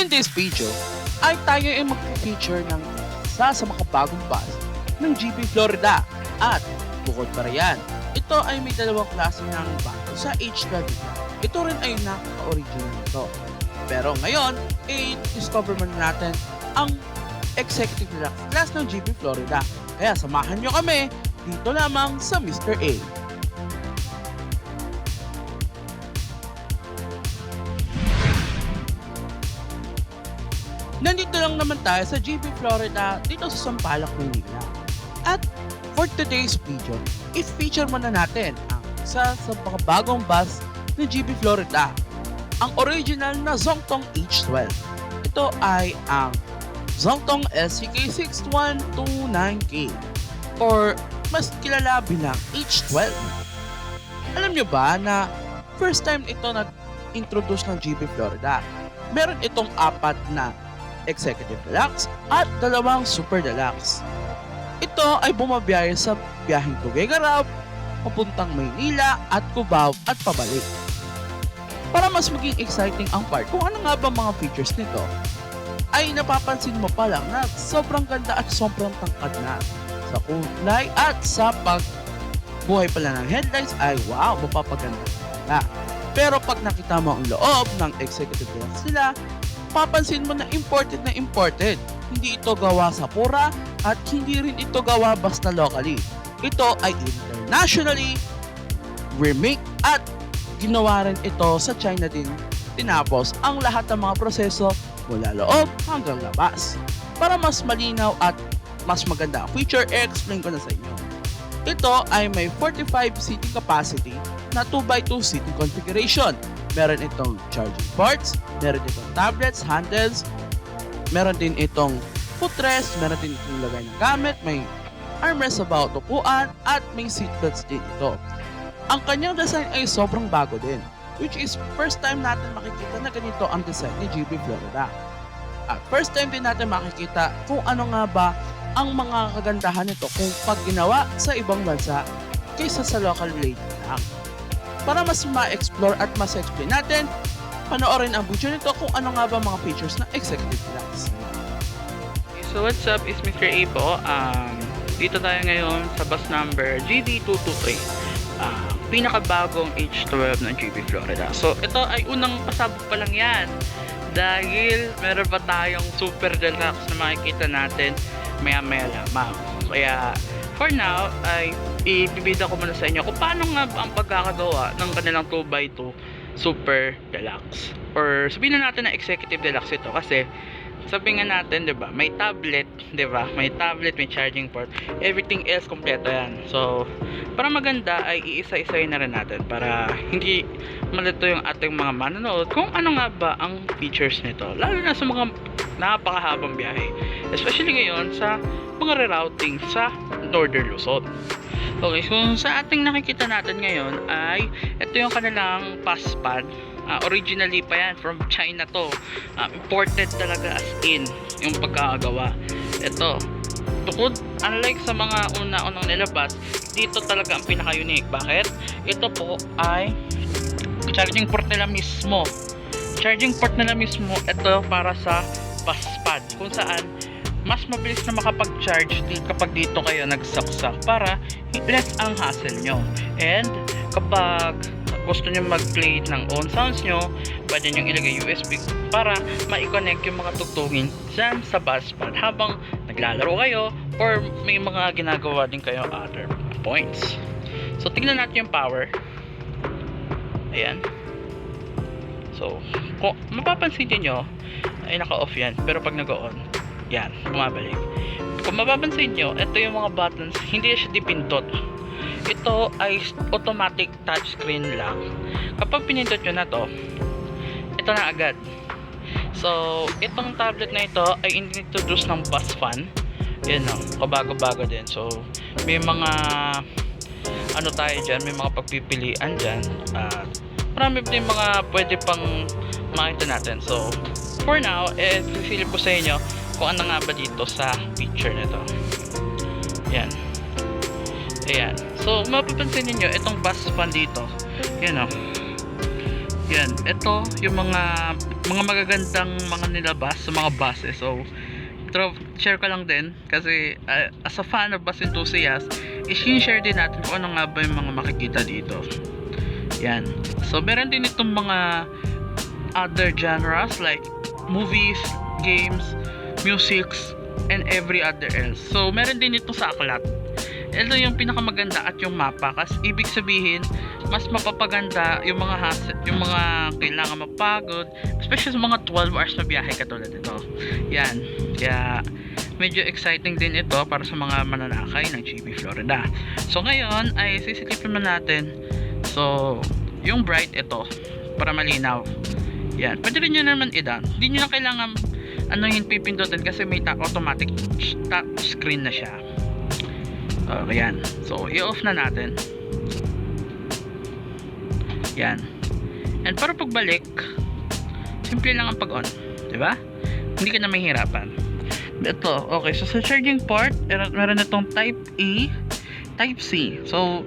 In this video, ay tayo ay mag-feature ng isa sa mga bagong bus ng GB Florida. At bukod pa riyan, ito ay may dalawang klase ng bago sa H12. Ito rin ay napaka-original nito. Pero ngayon, discover muna natin ang Executive Deluxe class ng GB Florida. Kaya samahan nyo kami dito lamang sa Mr. A. Nandito lang naman tayo sa GB Florida dito sa Sampaloc, Manila. At for today's video, i-feature muna natin ang isa sa mga bagong bus ng GB Florida, ang original na Zongtong H12. Ito ay ang Zongtong LCK6129K or mas kilala bilang H12. Alam nyo ba na first time ito nag-introduce ng GB Florida? Meron itong apat na Executive Deluxe at dalawang Super Deluxe. Ito ay bumabiyahe sa biyaheng Tuguegarao, papuntang Maynila at Cubao at pabalik. Para mas maging exciting ang part kung ano nga ba mga features nito, ay napapansin mo pa lang na sobrang ganda at sobrang tangkad na sa kulay at sa pagbuhay pala ng headlights ay wow, mapapaganda na. Pero pag nakita mo ang loob ng Executive Deluxe nila, papansin mo na imported na imported. Hindi ito gawa sa pura at hindi rin ito gawa basta locally. Ito ay internationally remake at ginawa rin ito sa China din. Tinapos ang lahat ng mga proseso mula loob hanggang labas. Para mas malinaw at mas maganda ang feature, i-explain ko na sa inyo. Ito ay may 45 seating capacity na 2x2 seating configuration. Meron itong charging ports, meron itong tablets, handles, meron din itong footrest, meron din itong lagay ng gamit, may armrest sa bawat upuan, at may seatbelts din ito. Ang kanyang design ay sobrang bago din, which is first time natin makikita na ganito ang design ni GB Florida. At first time din natin makikita kung ano nga ba ang mga kagandahan nito kung pag ginawa sa ibang bansa kaysa sa local lane lang. Para mas ma-explore at mas explain natin, panoorin ang video nito kung ano nga ba mga features ng Executive Deluxe. So what's up, is Mr. A po. Dito tayo ngayon sa bus number GD223, pinakabagong H12 ng GB Florida. So ito ay unang pasabog pa lang yan, dahil meron pa tayong Super Deluxe na makikita natin maya-maya lamang. Kaya for now ay ibibida ko muna sa inyo kung paano nga ang pagkakagawa ng kanilang 2x2 Super Deluxe, or sabihin na natin na Executive Deluxe ito, kasi sabihin nga natin, 'di ba, may tablet, 'di ba, may tablet, may charging port, everything else kompleto yan. So para maganda ay iisa-isahin na rin natin para hindi malito yung ating mga manonood kung ano nga ba ang features nito, lalo na sa mga napakahabang biyahe, especially ngayon sa mga rerouting sa Northern Luzon. Okay, kung sa ating nakikita natin ngayon ay ito yung kanilang passpad. Originally pa yan, from China to. Imported talaga as in yung pagkakagawa. Ito, bukod, unlike sa mga una-unang nilabas, dito talaga ang pinaka-unique. Bakit? Ito po ay charging port nila mismo. Charging port nila mismo, ito para sa passpad, kung saan mas mabilis na makapag-charge kapag dito kayo nagsaksak para less ang hassle nyo. And kapag gusto nyo mag-play ng own sounds nyo, pwede nyo ilagay USB para ma-connect yung mga tugtugin dyan sa buspad habang naglalaro kayo or may mga ginagawa din kayo other points. So tignan natin yung power. Ayan. So kung mapapansin nyo ay naka-off yan, pero pag nag-on, yan, bumabalik. Kung mapapansin nyo, ito yung mga buttons, hindi siya dipindot. Ito ay automatic touchscreen lang. Kapag pinindot nyo na to, ito na agad. So itong tablet na ito ay introduce ng bus fan. Yan o, kabago-bago din. So may mga ano tayo dyan, may mga pagpipilian dyan. Marami din mga pwede pang makita natin. So for now, sisilip ko sa inyo kung ano nga ba dito sa picture nito. Yan. Ayan. So mapapansin niyo itong bus fan dito. Yan o. Yan, ito yung mga magagandang mga nilabas sa mga buses. So, share ko lang din kasi as a fan of bus enthusiast, i-share din natin kung ano nga ba yung mga makikita dito. Yan. So, meron din itong mga other genres like movies, games, musics, and every other else. So, meron din ito sa aklat. Ito yung pinakamaganda at yung mapa kasi ibig sabihin mas mapapaganda yung mga yung mga kailangan mapagod, especially sa mga 12 hours na biyahe katulad nito. Yan. Kaya medyo exciting din ito para sa mga mananakay ng GB Florida. So ngayon ay sisilipin natin. So yung bright ito para malinaw. Yan. Pwede rin nyo naman i-down. Hindi nyo na kailangan ano yung pipindutin kasi may automatic touch screen na siya. Ayan. So, i-off na natin. Yan. And para pagbalik, simple lang ang pag-on. Diba? Hindi ka na mahihirapan. Ito, okay. So, sa charging port, meron itong Type A, Type C. So,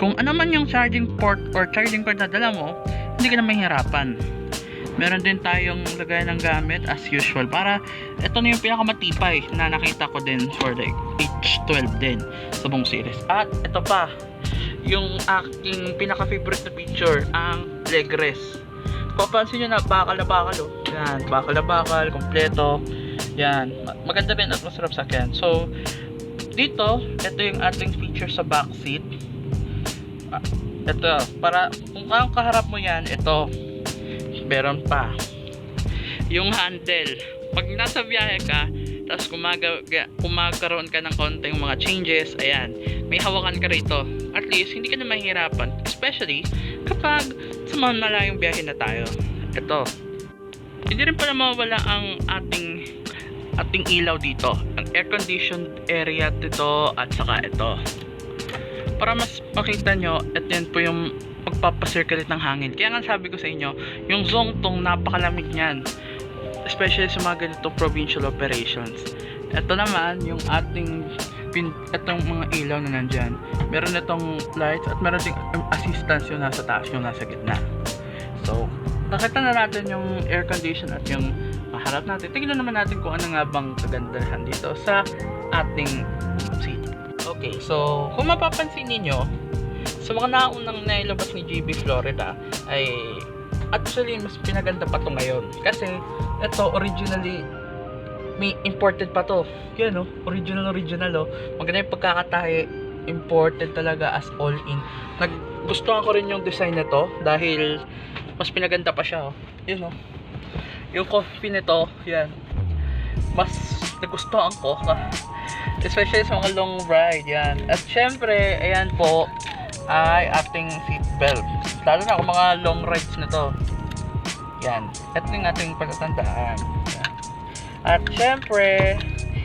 kung ano man yung charging port or charging cord na dala mo, hindi ka na mahihirapan. Meron din tayong lagay ng gamit as usual para ito na yung pinakamatibay na nakita ko din for the H12 din sa buong series. At ito pa yung aking pinaka-favorite na feature, ang leg rest. Papansin nyo na bakal na bakal oh. Yan, bakal na bakal, kompleto. Yan, maganda din at masarap sakyan. So dito, ito yung ating feature sa back seat. Ito, para kung ang kaharap mo yan, ito meron pa yung handle. Pag nasa biyahe ka tapos kumakaroon ka ng konting mga changes, ayan, may hawakan ka rito. At least hindi ka na mahirapan, especially kapag sa mga malayong biyahe na tayo. Ito, hindi rin pala mawala ang ating ilaw dito, ang air conditioned area dito at saka ito. Para mas makita nyo, at yan po yung pagpapacirculate ng hangin. Kaya nga sabi ko sa inyo, yung Zongtong napakalamig niyan, especially sa mga ganitong provincial operations. Ito naman yung itong mga ilaw na nandyan. Meron itong lights at meron ding assistance yung nasa taas, yung nasa gitna. So, nakita na natin yung air condition at yung harap natin. Tingnan naman natin kung ano nga bang kagandahan dito sa ating seat. Okay, so kung mapapansin niyo, sa mga naunang nailabas ni GB Florida ay actually mas pinaganda pa to ngayon kasi ito originally may imported pa to. Yan oh, original oh. Maganda yung pagkakatahi, imported talaga as all in. Nagustuhan ko rin yung design nito dahil mas pinaganda pa siya oh. Yun oh. Yung coffee nito, yan. Mas nagustuhan ko. Especially sa mga long ride, yan. At syempre, ayan po ay ating seat belt. Lalo na kung mga long rides na to. Yan. Ito yung ating palatandaan. Yan. At syempre,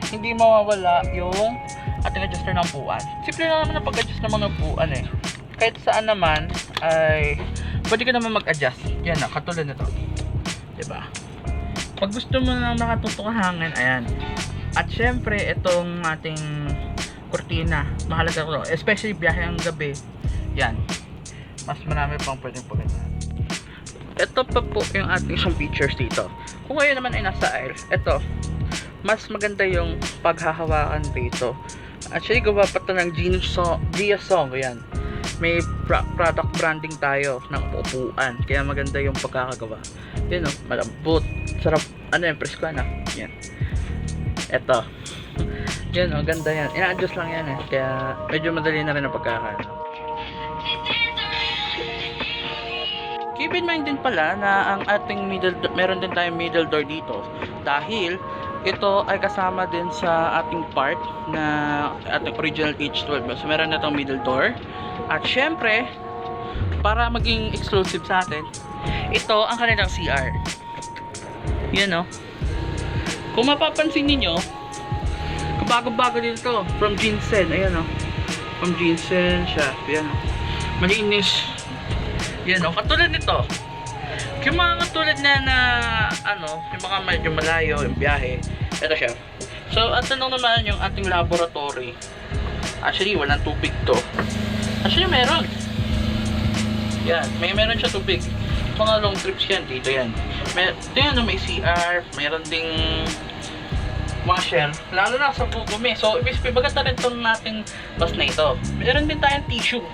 hindi mawawala yung ating adjuster ng upuan. Simple lang naman ang pag-adjust naman ng upuan eh. Kahit saan naman ay pwede ka naman mag-adjust. Yan na, katulad na to. Diba? Pag gusto mo na nakatutok ang hangin, ayan. At syempre, itong ating kurtina, mahalaga ko, especially biyahe ang gabi. Yan. Mas marami pang pwedeng pagandaan. Ito pa po yung ating isang features dito. Kung ngayon naman ay nasa aisle, ito, mas maganda yung paghahawakan dito. Actually, gawa pa ito ng Gia Song. Yan. May product branding tayo ng upuan. Kaya maganda yung pagkakagawa. Yan o, malambot. Sarap. Ano yung presko na? Yan. Ito. Yan o, ganda yan. Ina-adjust lang yan eh. Kaya medyo madali na rin ang pagkakagawa. Keep in mind din pala na ang ating meron din tayong middle door dito dahil ito ay kasama din sa ating part na ating original H12. So meron na itong middle door at syempre para maging exclusive sa atin, ito ang kanilang CR. Yan o. Kung mapapansin niyo, kabago-bago dito from Jinsen. Ayan o, from Jinsen siya. Yan o, malinis. Yan o, katulad nito. Yung mga katulad na ano, yung mga medyo malayo yung biyahe, ito siya. So, at tanong naman yung ating laboratory. Actually, walang tubig to. Actually, meron. Yan, meron siya tubig. mga long trips yan, dito yan. Ito yan, may CR, mayroon ding washer, lalo na sa bubumi. So, ibagat na rin itong nating bus na ito. Meron din tayong tissue.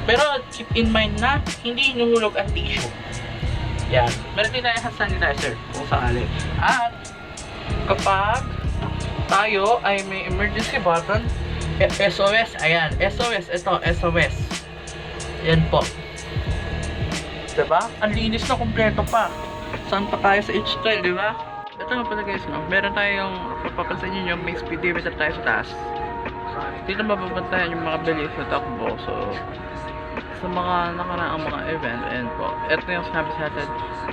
Pero, keep in mind na hindi hinuhulog ang tissue. Yan. Meron din tayong hand sanitizer kung sakali. At, kapag tayo ay may emergency button, SOS, ayan, SOS, ito, SOS. Yan po. Diba? Ang linis na, kompleto pa. Saan pa tayo sa H12, diba? Ito nga pala guys, no? Meron tayong, papapansin nyo yung may speedometer tayo sa taas. Dito mababantayan yung mga bilis na takbo. So, sa mga nakaraang mga event, and po, ito yung sinabi sa atin.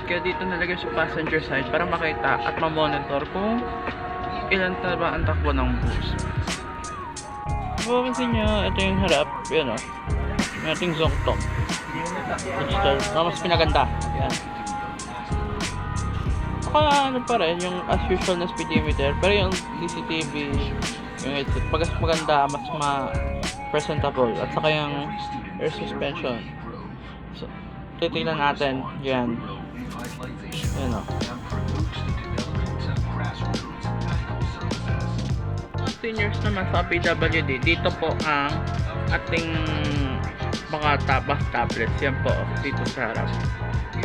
Kaya dito nalagay sa passenger side para makita at ma-monitor kung ilan na ba ang takbo ng bus. Mapapansin nyo, ito yung harap, yun o. May ating Zongtong. Digital, mas pinaganda. Yan. Saka ano pa rin, yung as usual na speedometer, pero yung CCTV, yung headset, pag maganda, mas presentable. At saka yung air suspension. So, titignan natin. Yan. Yan o. Seniors naman sa PWD, dito po ang ating mga bus tablets. Yan po, dito sa harap.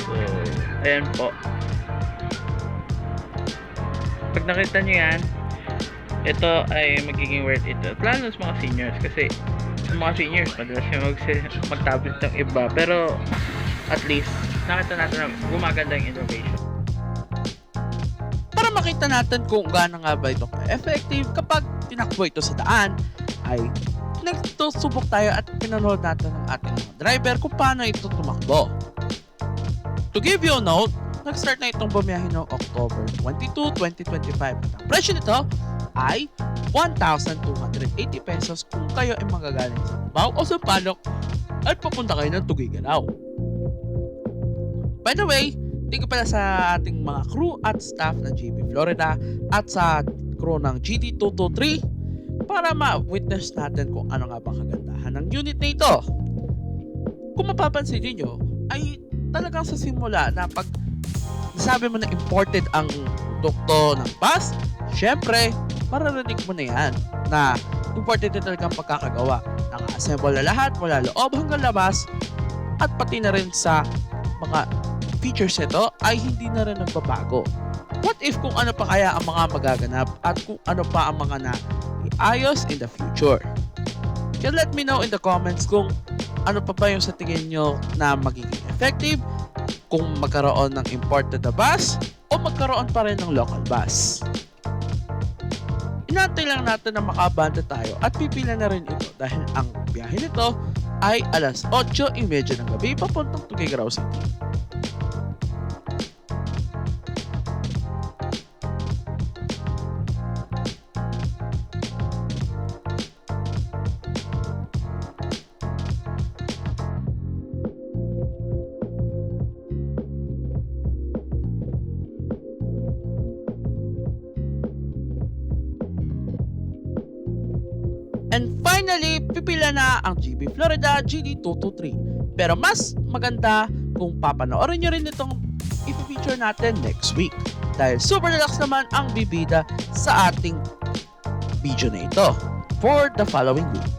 So, ayan po. Pag nakita nyo yan, ito ay magiging worth it. Lalo sa mga seniors, kasi sa mga seniors, madalas yung mag-tablet ng iba. Pero, at least, nakita natin na gumaganda yung innovation. Para makita natin kung gaano nga ba ito effective kapag tinakbo ito sa daan, ay nagsusubok tayo at pinanood natin ng ating mga driver kung paano ito tumakbo. To give you a note, nag-start na itong bumiyahe noong October 22, 2025 at ang presyo nito ay 1,280 pesos kung kayo ay magagaling sa Cubao o sa Palok at papunta kayo ng Tuguegarao. By the way, thank you pala sa ating mga crew at staff ng GB Florida at sa crew ng GD223 para ma-witness natin kung ano nga bang kagandahan ng unit na ito. Kung mapapansin niyo ay talagang sa simula na pag nasabi mo na imported ang produkto ng bus, syempre, mararinig mo na yan na imported na talagang pagkakagawa. Naka-assemble na lahat mula loob hanggang labas at pati na rin sa mga features nito ay hindi na rin nagbabago. What if kung ano pa kaya ang mga magaganap at kung ano pa ang mga na-iayos in the future? Kaya let me know in the comments kung ano pa ba yung sa tingin nyo na magiging effective, kung magkaroon ng imported na bus o magkaroon pa rin ng local bus. Inantay lang natin na makabanda tayo at pipila na rin ito dahil ang biyahe nito ay alas 8:30 ng gabi papuntang Tuguegarao City. And finally, pipila na ang GB Florida GD223. Pero mas maganda kung papanoorin nyo rin itong i-feature natin next week. Dahil super relax naman ang bibida sa ating video na ito for the following week.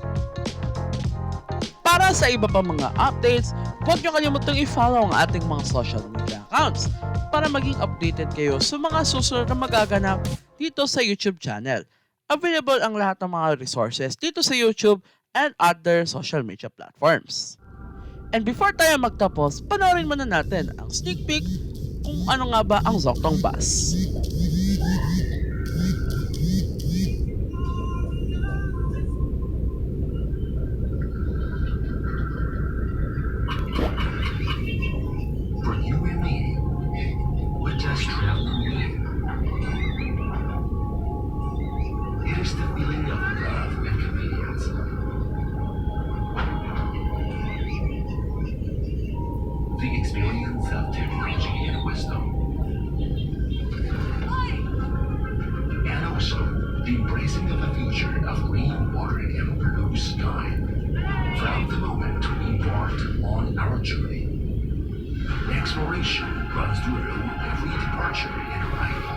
Para sa iba pa mga updates, huwag nyo kalimutang i-follow ang ating mga social media accounts para maging updated kayo sa mga susunod na magaganap dito sa YouTube channel. Available ang lahat ng mga resources dito sa YouTube and other social media platforms. And before tayo magtapos, panoorin muna natin ang sneak peek kung ano nga ba ang Zongtong Bus. For you and me, we're just traveling with. It is the feeling of love and convenience. The experience of technology and wisdom. And also, the embracing of a future of green water and blue sky. From the moment we embarked on our journey, Exploration runs through every departure and arrival.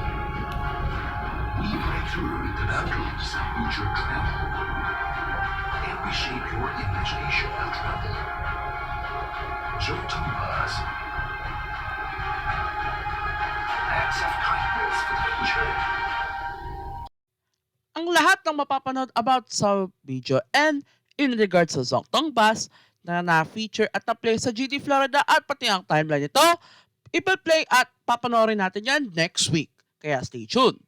We break through the boundaries of future travel and reshape your imagination of travel. Jotun Bus. Acts of kindness for the future. Ang lahat ng mapapanood about sa video and in regards sa Zongtong Bus na na-feature at na-play sa GD Florida at pati ang timeline nito, ipa-play at papanoorin natin yan next week. Kaya stay tuned.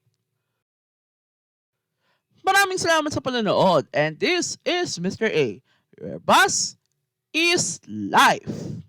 Maraming salamat sa panonood and this is Mr. A. Your bus is life.